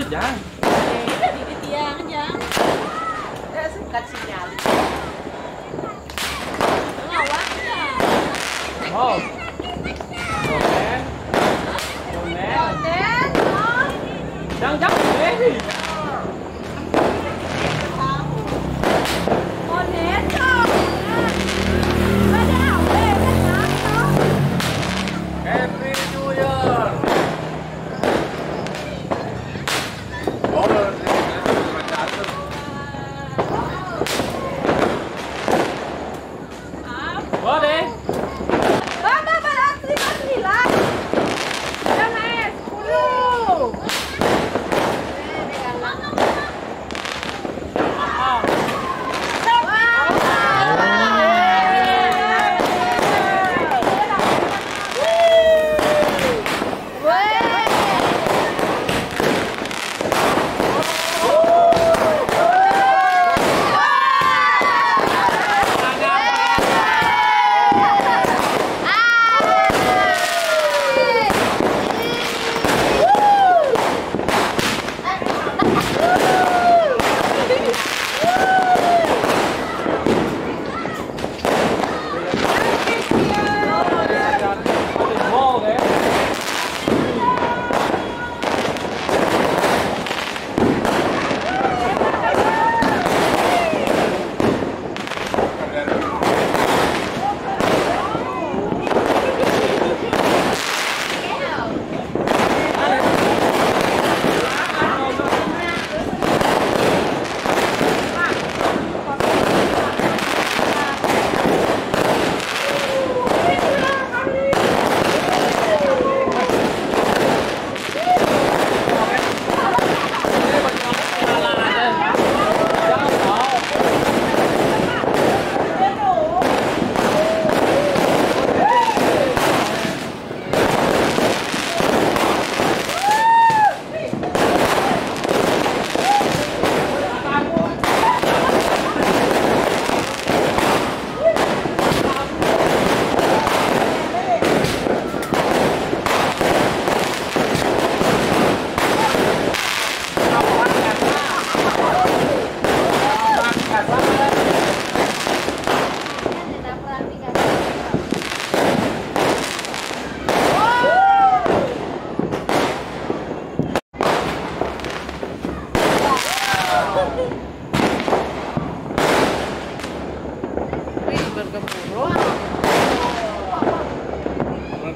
Jangan. Di tiang jangan. Singkat sinyal. Ngawang ya. Oh. Omen. Omen. Jangan deh. Happy New Year. Boleh. Mama berantri lah. Jangan 10.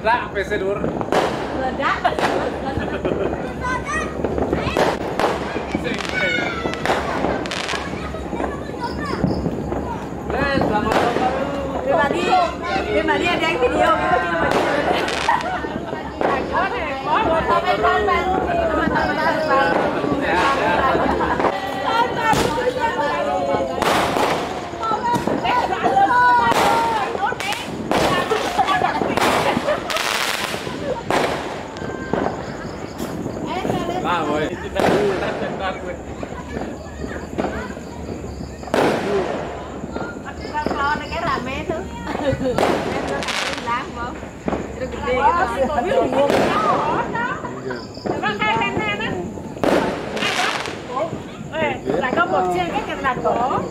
Meledak PC dur. Meledak. Selamat tahun baru. Pribadi ada yang video gitu di rumah dia. Sampai tahun baru. Tahun baru. Lah, boy. Kita cakap gue. Kalau ada kayak rame tuh. Lang không? Itu gede gitu. Bác hai xem nè đó. Lại có một trên cái cành lạc cổ.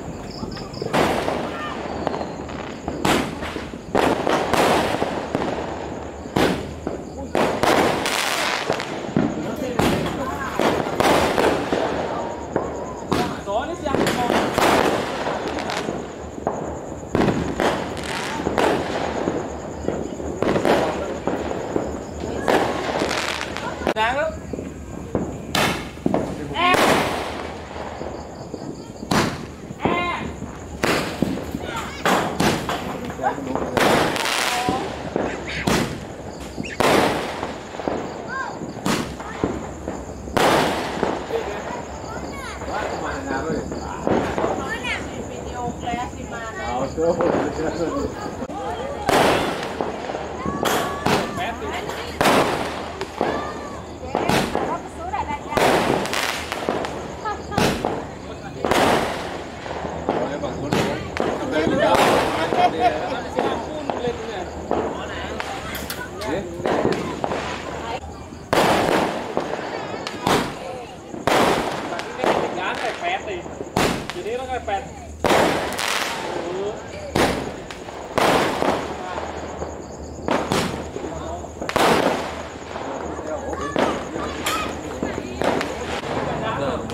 Đáng lắm. Video flash di mana? Jadi nó ngepet.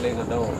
Lên ở đâu?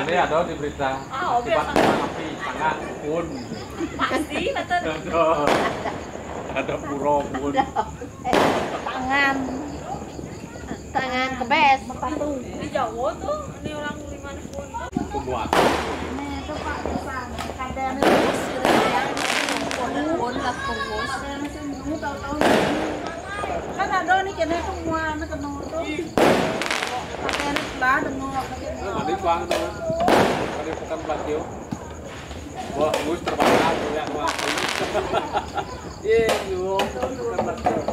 Ini ada di berita. Api sangat pun. Pasti betul. Ada puro pun. Tangan kebes. Di Jawa tuh ini orang gimana pun tuh. Pembuat. Ini tuh Pak Pisang. Kadang yang pun lah pengurus. Kamu tahu-tahu kan ada nih kena semua anak kena tuh. Pakai anak lah dengok. Nanti buang tuh. Tadi bukan pelatihan. Wah, mus terbakar tuh ya, wah. Iya, bukan pelatihan.